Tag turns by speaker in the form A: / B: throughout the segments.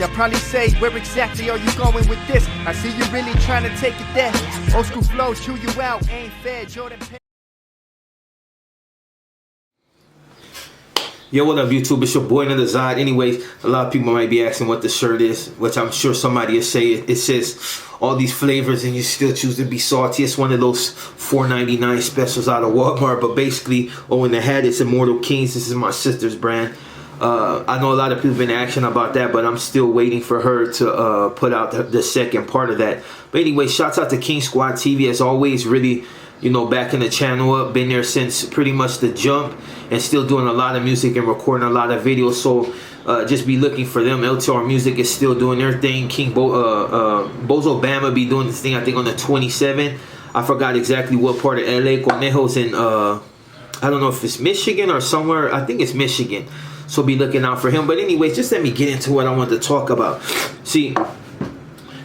A: They'll probably say, where exactly are you going with this? I see you really trying to take it there. Old school flows chew you out, ain't fair. Jordan.
B: Yo, what up, YouTube? It's your boy, Another Zod. Anyways, a lot of people might be asking what the shirt is, which I'm sure somebody will say. It says all these flavors and you still choose to be salty. It's one of those $4.99 specials out of Walmart. But basically, in the hat, it's Immortal Kings. This is my sister's brand. I know a lot of people have been asking about that, but I'm still waiting for her to put out the second part of that. But anyway, shouts out to King Squad TV as always. Really, you know, backing the channel up. Been there since pretty much the jump, and still doing a lot of music and recording a lot of videos. So just be looking for them. LTR Music is still doing their thing. Bozo Bama be doing this thing, I think, on the 27th. I forgot exactly what part of LA. Conejo's in I don't know if it's Michigan or somewhere. I think it's Michigan. So be looking out for him. But anyways, just let me get into what I want to talk about. See,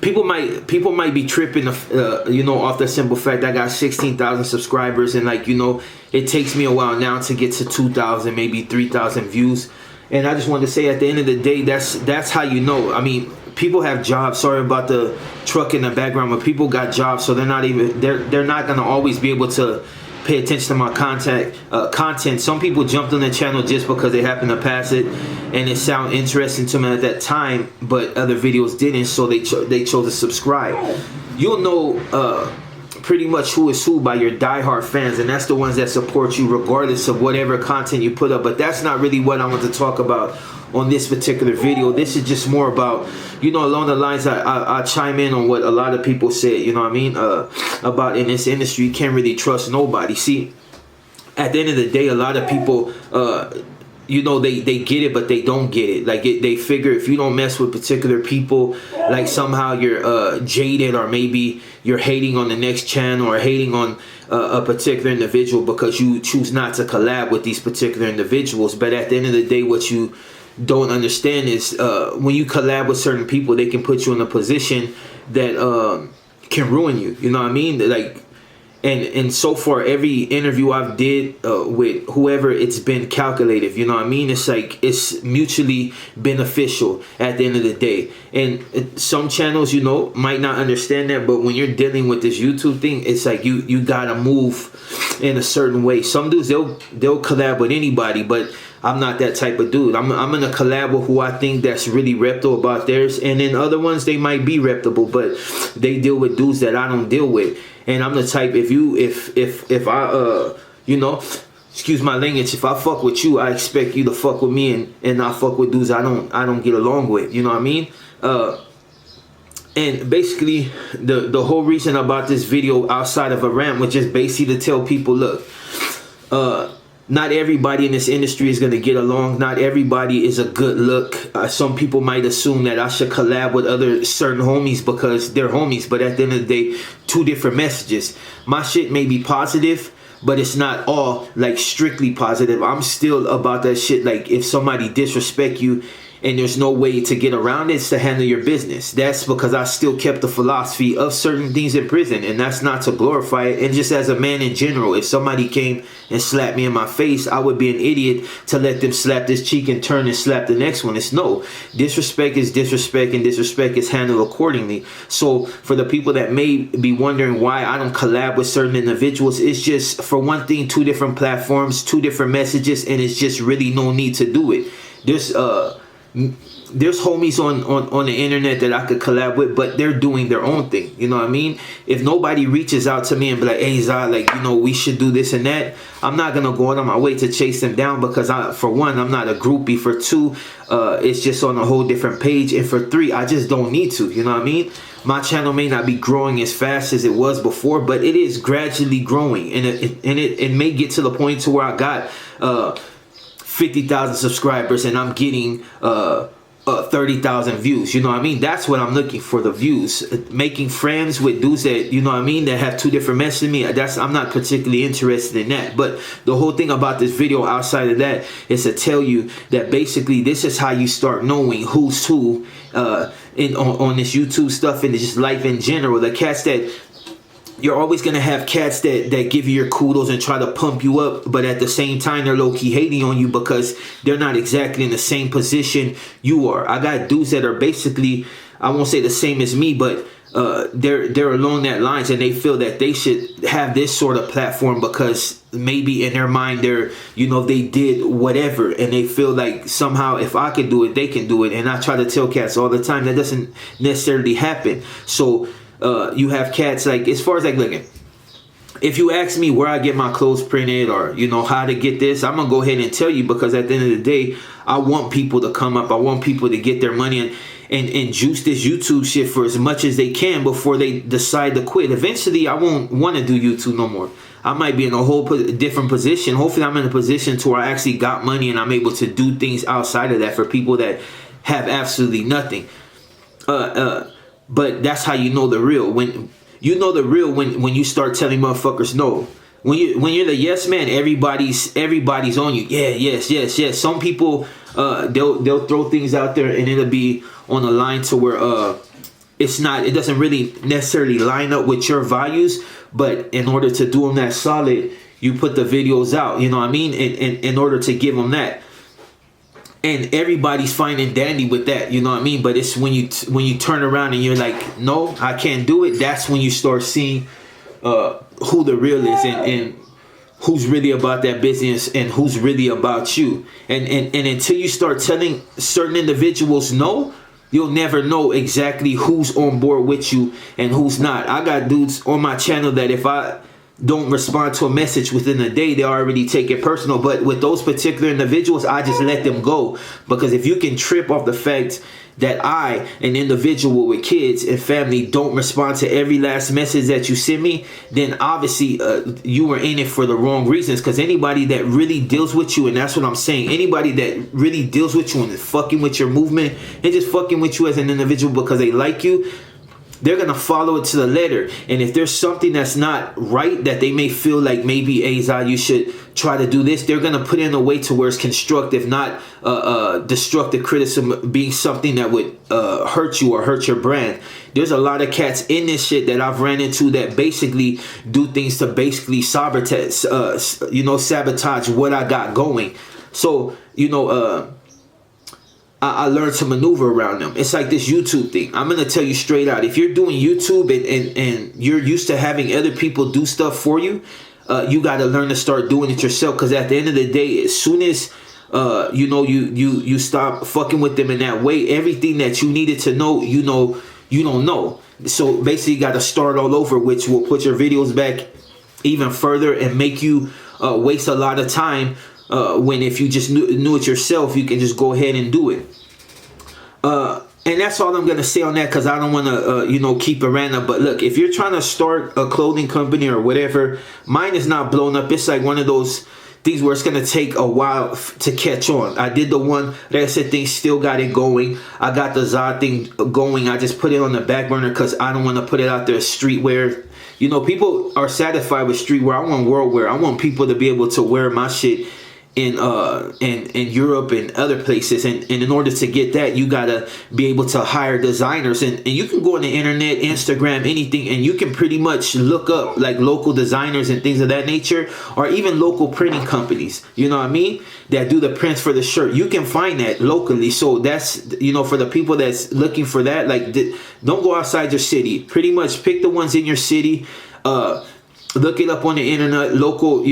B: people might be tripping, you know, off the simple fact I got 16,000 subscribers, and like, you know, it takes me a while now to get to 2,000, maybe 3,000 views. And I just wanted to say, at the end of the day, that's how you know. I mean, people have jobs. Sorry about the truck in the background, but people got jobs, so they're not gonna always be able to pay attention to my content. Some people jumped on the channel just because they happened to pass it and it sounded interesting to them at that time, but other videos didn't, so they chose to subscribe. You'll know pretty much who is who by your diehard fans, and that's the ones that support you regardless of whatever content you put up. But that's not really what I want to talk about on this particular video. This is just more about, you know, along the lines I chime in on what a lot of people said, you know what I mean, about in this industry, you can't really trust nobody. See, at the end of the day, a lot of people, you know, they get it, but they don't get it. Like, they figure if you don't mess with particular people, like somehow you're jaded, or maybe you're hating on the next channel or hating on a particular individual because you choose not to collab with these particular individuals. But at the end of the day, what you don't understand is when you collab with certain people, they can put you in a position that can ruin you. You know what I mean? Like, and so far, every interview I've did with whoever, it's been calculated. You know what I mean? It's like, it's mutually beneficial at the end of the day. And some channels, you know, might not understand that, but when you're dealing with this YouTube thing, it's like you gotta move in a certain way. Some dudes, they'll collab with anybody, but I'm not that type of dude. I'm gonna collab with who I think that's really reputable about theirs, and then other ones, they might be reputable, but they deal with dudes that I don't deal with. And I'm the type, if I you know, excuse my language, if I fuck with you, I expect you to fuck with me, and not fuck with dudes I don't get along with. You know what I mean? And basically, the whole reason about this video, outside of a rant, was just basically to tell people, look, not everybody in this industry is going to get along. Not everybody is a good look. Some people might assume that I should collab with other certain homies because they're homies. But at the end of the day, two different messages. My shit may be positive, but it's not all like strictly positive. I'm still about that shit. Like, if somebody disrespect you and there's no way to get around it, it's to handle your business. That's because I still kept the philosophy of certain things in prison, and that's not to glorify it. And just as a man in general, if somebody came and slapped me in my face, I would be an idiot to let them slap this cheek and turn and slap the next one. It's no. Disrespect is disrespect, and disrespect is handled accordingly. So for the people that may be wondering why I don't collab with certain individuals, it's just, for one thing, two different platforms, two different messages, and it's just really no need to do it. There's homies on the internet that I could collab with, but they're doing their own thing. You know what I mean? If nobody reaches out to me and be like, hey Zod, like, you know, we should do this and that, I'm not gonna go out on my way to chase them down, because for one, I'm not a groupie. For two, it's just on a whole different page. And for three, I just don't need to. You know what I mean? My channel may not be growing as fast as it was before, but it is gradually growing, and it may get to the point to where I got 50,000 subscribers and I'm getting 30,000 views. You know what I mean? That's what I'm looking for, the views. Making friends with dudes that, you know what I mean, that have two different messages than me, I'm not particularly interested in that. But the whole thing about this video, outside of that, is to tell you that basically this is how you start knowing who's who on this YouTube stuff and just life in general. The cats that you're always going to have cats that give you your kudos and try to pump you up, but at the same time they're low-key hating on you because they're not exactly in the same position you are. I got dudes that are basically, I won't say the same as me, but they're along that lines, and they feel that they should have this sort of platform because maybe in their mind they're, you know, they did whatever, and they feel like somehow if I could do it, they can do it. And I try to tell cats all the time that doesn't necessarily happen. So you have cats, like, as far as like looking, if you ask me where I get my clothes printed or, you know, how to get this, I'm gonna go ahead and tell you, because at the end of the day, I want people to come up. I want people to get their money and juice this YouTube shit for as much as they can before they decide to quit. Eventually, I won't want to do YouTube no more. I might be in a whole different position. Hopefully, I'm in a position to where I actually got money and I'm able to do things outside of that for people that have absolutely nothing. But that's how you know the real. When you know the real, when you start telling motherfuckers no. When you're the yes man, everybody's on you. Yeah, yes. Some people they'll throw things out there and it'll be on a line to where it doesn't really necessarily line up with your values, but in order to do them that solid, you put the videos out, you know what I mean, in order to give them that. And everybody's fine and dandy with that, you know what I mean? But it's when you turn around and you're like, no, I can't do it. That's when you start seeing who the real is and who's really about that business and who's really about you. And until you start telling certain individuals no, you'll never know exactly who's on board with you and who's not. I got dudes on my channel that if I don't respond to a message within a day, they already take it personal. But with those particular individuals, I just let them go, because if you can trip off the fact that I, an individual with kids and family, don't respond to every last message that you send me, then obviously you were in it for the wrong reasons. Because anybody that really deals with you, and that's what I'm saying, anybody that really deals with you and is fucking with your movement and just fucking with you as an individual because they like you, they're going to follow it to the letter. And if there's something that's not right, that they may feel like maybe, Azai, you should try to do this, they're going to put it in a way to where it's constructive, not destructive criticism being something that would hurt you or hurt your brand. There's a lot of cats in this shit that I've ran into that basically do things to basically sabotage what I got going. So, I learned to maneuver around them. It's like this YouTube thing. I'm going to tell you straight out. If you're doing YouTube and you're used to having other people do stuff for you, you got to learn to start doing it yourself. Because at the end of the day, as soon as you stop fucking with them in that way, everything that you needed to know, you don't know. So basically, you got to start all over, which will put your videos back even further and make you waste a lot of time. When if you just knew it yourself, you can just go ahead and do it. And that's all I'm going to say on that, because I don't want to, keep it random. But look, if you're trying to start a clothing company or whatever, mine is not blown up. It's like one of those things where it's going to take a while to catch on. I did the one, like I said, things still got it going. I got the Zod thing going. I just put it on the back burner because I don't want to put it out there streetwear. People are satisfied with streetwear. I want world wear. I want people to be able to wear my shit in Europe and other places, and in order to get that, you gotta be able to hire designers, and you can go on the internet, Instagram, anything, and you can pretty much look up like local designers and things of that nature, or even local printing companies, you know what I mean, that do the prints for the shirt. You can find that locally. So that's, for the people that's looking for that, like, don't go outside your city. Pretty much pick the ones in your city, look it up on the internet, local,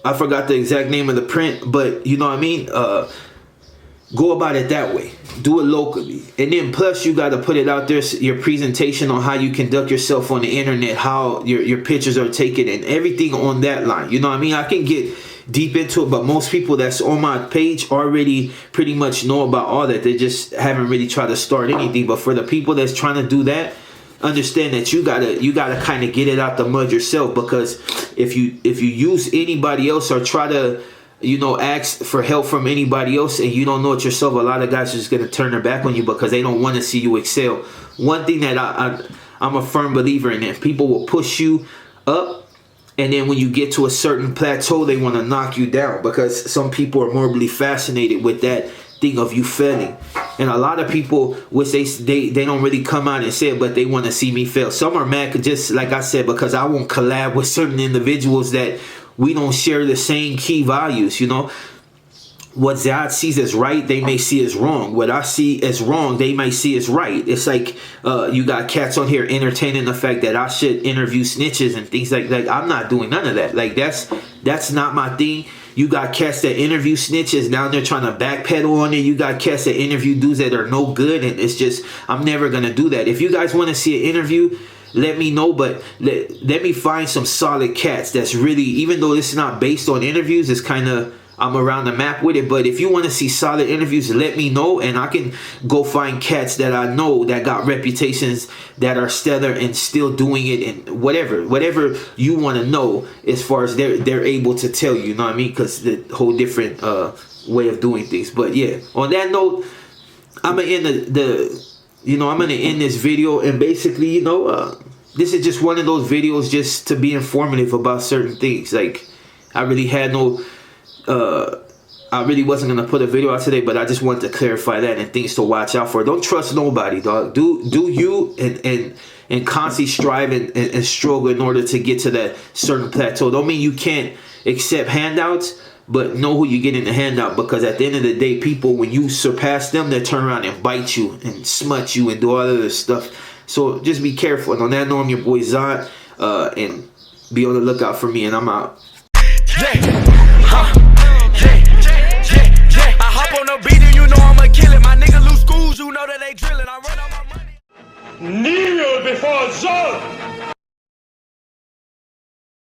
B: I forgot the exact name of the print, but you know what I mean? Go about it that way. Do it locally. And then plus you got to put it out there, your presentation on how you conduct yourself on the internet, how your pictures are taken and everything on that line. You know what I mean? I can get deep into it, but most people that's on my page already pretty much know about all that. They just haven't really tried to start anything. But for the people that's trying to do that, understand that you gotta kind of get it out the mud yourself, because if you use anybody else or try to ask for help from anybody else and you don't know it yourself, a lot of guys are just gonna turn their back on you because they don't want to see you excel. One thing that I'm a firm believer in, that people will push you up, and then when you get to a certain plateau, they want to knock you down, because some people are morbidly fascinated with that thing of you failing. And a lot of people, which they don't really come out and say it, but they want to see me fail. Some are mad, just like I said, because I won't collab with certain individuals that we don't share the same key values, you know. What Zod sees as right, they may see as wrong. What I see as wrong, they might see as right. It's like you got cats on here entertaining the fact that I should interview snitches and things like that. I'm not doing none of that. Like, that's not my thing. You got cats that interview snitches, now they're trying to backpedal on it. You got cats that interview dudes that are no good, and it's just, I'm never going to do that. If you guys want to see an interview, let me know, but let me find some solid cats that's really, even though it's not based on interviews, it's kind of, I'm around the map with it. But if you want to see solid interviews, let me know, and I can go find cats that I know that got reputations that are stellar and still doing it, and whatever you want to know as far as they're able to tell you, you know what I mean? Because the whole different way of doing things. But yeah, on that note, I'm gonna end I'm gonna end this video, and basically, you know, this is just one of those videos just to be informative about certain things. Like, I really had no I really wasn't gonna put a video out today, but I just wanted to clarify that and things to watch out for. Don't trust nobody, dog. Do you and constantly strive and struggle in order to get to that certain plateau. Don't mean you can't accept handouts, but know who you get in the handout, because at the end of the day, people, when you surpass them, they turn around and bite you and smut you and do all other stuff. So just be careful. And on that note, I'm your boy Zod, and be on the lookout for me, and I'm out.
C: Yeah.